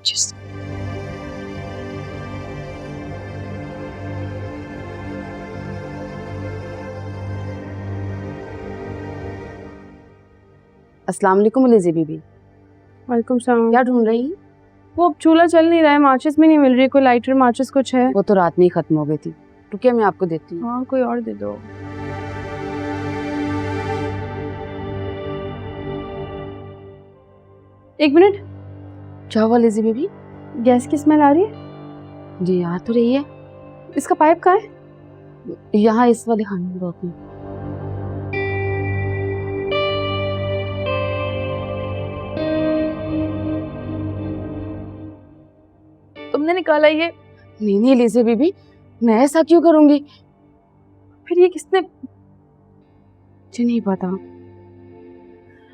माचिस। अस्सलाम वालेकुम लिज़ी बीबी। वालेकुम सलाम। क्या ढूंढ रही? वो अब चूल्हा चल नहीं रहा है, माचिस भी नहीं मिल रही है, कोई लाइटर माचिस कुछ है? वो तो रात में ही खत्म हो गई थी। रुकिए मैं आपको देती हूँ। हाँ कोई और दे दो। एक मिनट, क्या हुआ लिज़ी बीबी? गैस की स्मेल आ रही है। जी आ तो रही है। इसका पाइप कहाँ है? यहाँ इस वाले खाने में रोक में। तुमने निकाला ये? नहीं नहीं लिज़ी बीबी, मैं ऐसा क्यों करूंगी? फिर ये किसने? मुझे नहीं पता।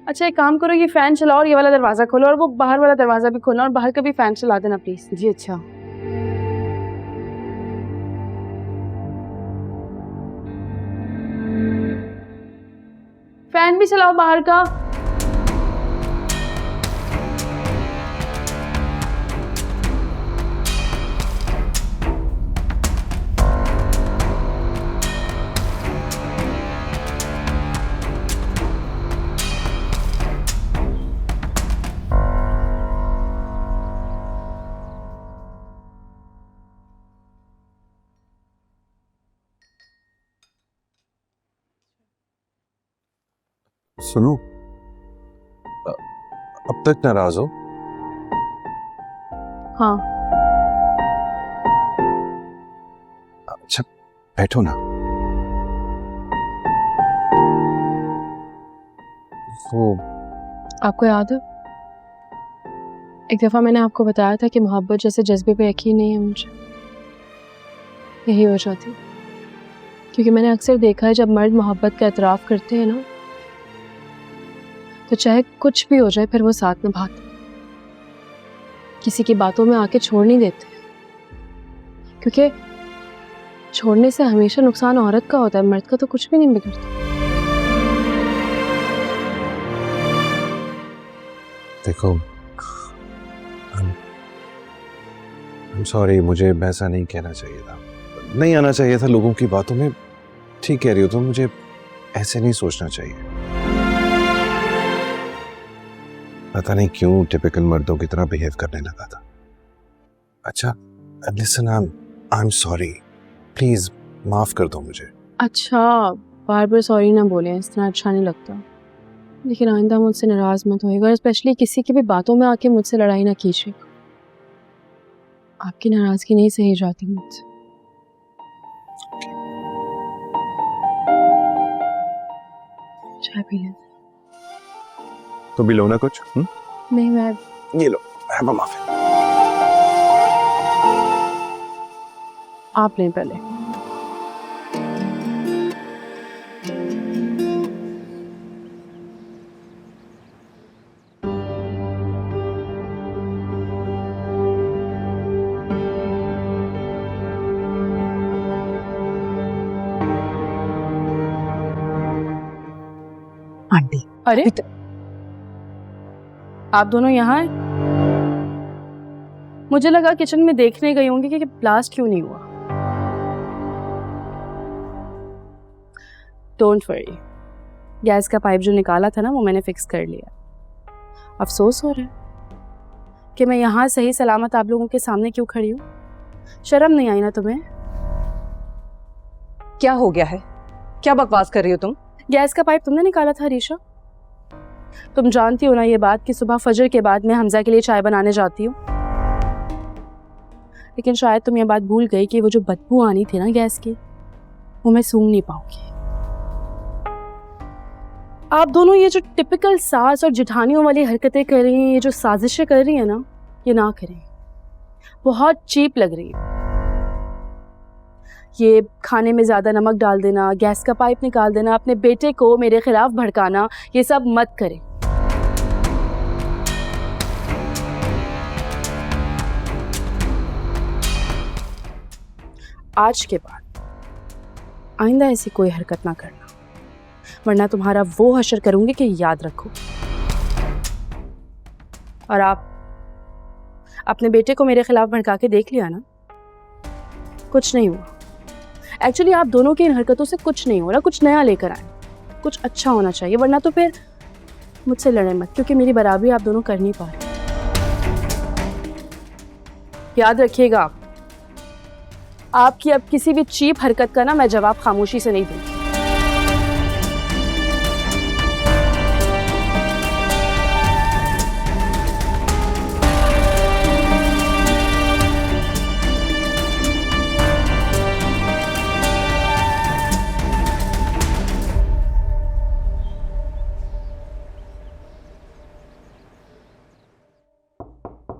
अच्छा एक काम करो, ये फैन चलाओ और ये वाला दरवाजा खोलो और वो बाहर वाला दरवाजा भी खोलना और बाहर का भी फैन चला देना प्लीज। जी अच्छा। फैन भी चलाओ बाहर का। सुनो, अब तक नाराज हो? हाँ अच्छा बैठो ना। वो आपको याद है एक दफ़ा मैंने आपको बताया था कि मोहब्बत जैसे जज्बे पे यकीन नहीं है मुझे। यही वजह थी, क्योंकि मैंने अक्सर देखा है जब मर्द मोहब्बत का एतराफ़ करते हैं ना, तो चाहे कुछ भी हो जाए फिर वो साथ निभाते, किसी की बातों में आके छोड़ नहीं देते, क्योंकि छोड़ने से हमेशा नुकसान औरत का होता है, मर्द का तो कुछ भी नहीं बिगड़ता। देखो, I'm sorry, मुझे वैसा नहीं कहना चाहिए था, नहीं आना चाहिए था लोगों की बातों में। ठीक कह रही हो तुम, मुझे ऐसे नहीं सोचना चाहिए। पता नहीं क्यों टिपिकल मर्दों की तरह बिहेव करने लगा था। अच्छा listen, I am sorry, please माफ कर दो मुझे। अच्छा, बार बार सॉरी ना बोलें, इस तरह अच्छा नहीं लगता। लेकिन आइंदा मुझसे नाराज़ मत होइएगा, और स्पेशली किसी की भी बातों में आके मुझसे लड़ाई ना कीजिएगा। आपकी नाराज़गी नहीं सही जाती मुझसे। चाय पी लें? तो भी लो ना कुछ। नहीं, मैं ये लो, हैव अ मफिन। आप लें पहले। आंटी अरे आप दोनों यहाँ हैं? मुझे लगा किचन में देखने गई होंगी कि ब्लास्ट क्यों नहीं हुआ। डोंट वरी, गैस का पाइप जो निकाला था ना वो मैंने फिक्स कर लिया। अफसोस हो रहा है कि मैं यहाँ सही सलामत आप लोगों के सामने क्यों खड़ी हूँ। शर्म नहीं आई ना तुम्हें? क्या हो गया है? क्या बकवास कर रही हो तुम? गैस का पाइप तुमने निकाला था रीशा? तुम जानती हो ना ये बात कि सुबह फजर के बाद मैं हमजा के लिए चाय बनाने जाती हूँ। लेकिन शायद तुम ये बात भूल गई कि वो जो बदबू आनी थी ना गैस की, वो मैं सूंघ नहीं पाऊंगी। आप दोनों ये जो टिपिकल सास और जिठानियों वाली हरकतें कर रही हैं, ये जो साजिशें कर रही हैं ना, ये ना करें, बहुत चीप लग रही है। ये खाने में ज़्यादा नमक डाल देना, गैस का पाइप निकाल देना, अपने बेटे को मेरे खिलाफ भड़काना, ये सब मत करें। आज के बाद आइंदा ऐसी कोई हरकत ना करना, वरना तुम्हारा वो हशर करूंगी कि याद रखो। और आप अपने बेटे को मेरे खिलाफ भड़का के देख लिया ना, कुछ नहीं हुआ। एक्चुअली आप दोनों की इन हरकतों से कुछ नहीं हो रहा, कुछ नया लेकर आए, कुछ अच्छा होना चाहिए, वरना तो फिर मुझसे लड़े मत, क्योंकि मेरी बराबरी आप दोनों कर नहीं पा रहे। याद रखिएगा, आपकी अब किसी भी चीप हरकत का ना मैं जवाब खामोशी से नहीं दूंगी।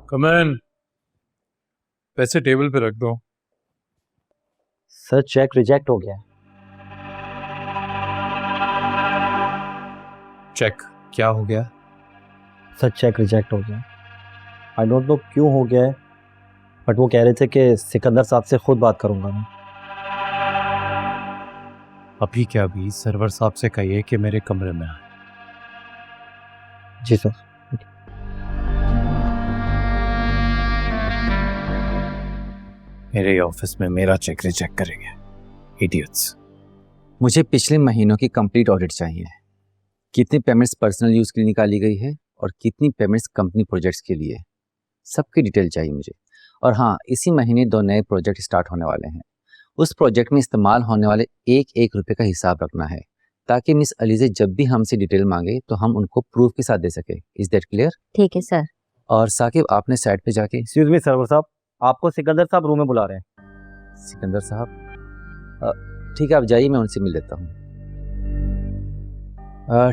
कमैन, पैसे टेबल पे रख दो। सर चेक रिजेक्ट हो गया। चेक क्या हो गया? सर चेक रिजेक्ट हो गया। आई डोंट नो क्यों हो गया है, बट वो कह रहे थे कि सिकंदर साहब से खुद बात करूंगा मैं। अभी क्या अभी सरवर साहब से कहिए कि मेरे कमरे में आए। जी सर। मेरे ऑफिस में मेरा चेक रिजेक्ट करेंगे, इडियट्स। मुझे पिछले महीनों की कंप्लीट ऑडिट चाहिए। कितनी पेमेंट्स पर्सनल यूज़ के लिए निकाली गई है और कितनी पेमेंट्स कंपनी प्रोजेक्ट्स के लिए, सबकी डिटेल चाहिए मुझे। और हाँ, इसी महीने 2 नए प्रोजेक्ट स्टार्ट होने वाले हैं। उस प्रोजेक्ट में इस्तेमाल होने वाले एक रुपये का हिसाब रखना है, ताकि मिस अलीज़े जब भी हमसे डिटेल मांगे तो हम उनको प्रूफ के साथ दे सके। Is that clear? ठीक है सर। और साकिब, आपने साइड पे जाके एक्सक्यूज मी सरवर साहब, आपको सिकंदर साहब रूम में बुला रहे हैं। सिकंदर साहब, ठीक है आप जाइए, मैं उनसे मिल लेता हूँ।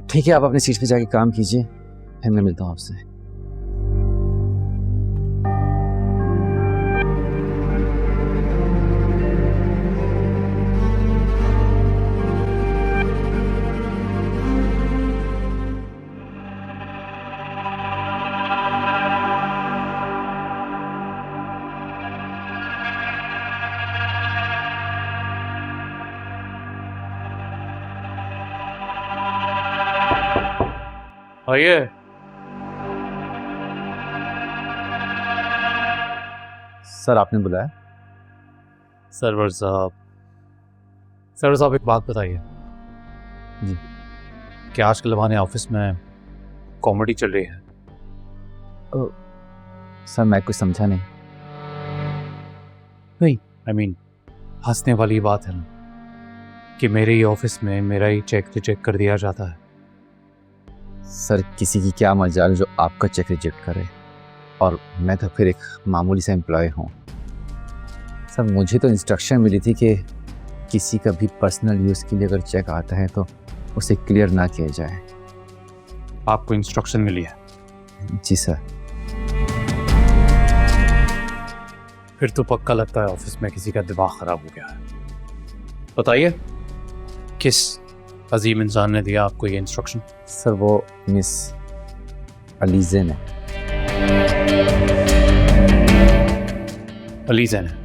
ठीक है, आप अपनी सीट पे जाके काम कीजिए, फिर मैं मिलता हूँ आपसे। आइए। सर आपने बुलाया? सरवर साहब, एक बात बताइए जी। क्या आजकल हमारे ऑफिस में कॉमेडी चल रही है? सर मैं कुछ समझा नहीं। आई मीन हंसने वाली बात है ना कि मेरे ही ऑफिस में मेरा ही चेक रिजेक्ट कर दिया जाता है। सर किसी की क्या मजाल जो आपका चेक रिजेक्ट करे, और मैं तो फिर एक मामूली सा एम्प्लॉय हूँ। सर मुझे तो इंस्ट्रक्शन मिली थी कि किसी का भी पर्सनल यूज़ के लिए अगर चेक आता है तो उसे क्लियर ना किया जाए। आपको इंस्ट्रक्शन मिली है? जी सर। फिर तो पक्का लगता है ऑफिस में किसी का दिमाग खराब हो गया है। बताइए, किस अजीम इंसान ने दिया आपको ये इंस्ट्रक्शन? सर वो मिस अलीज़े ने। अलीज़ा ने?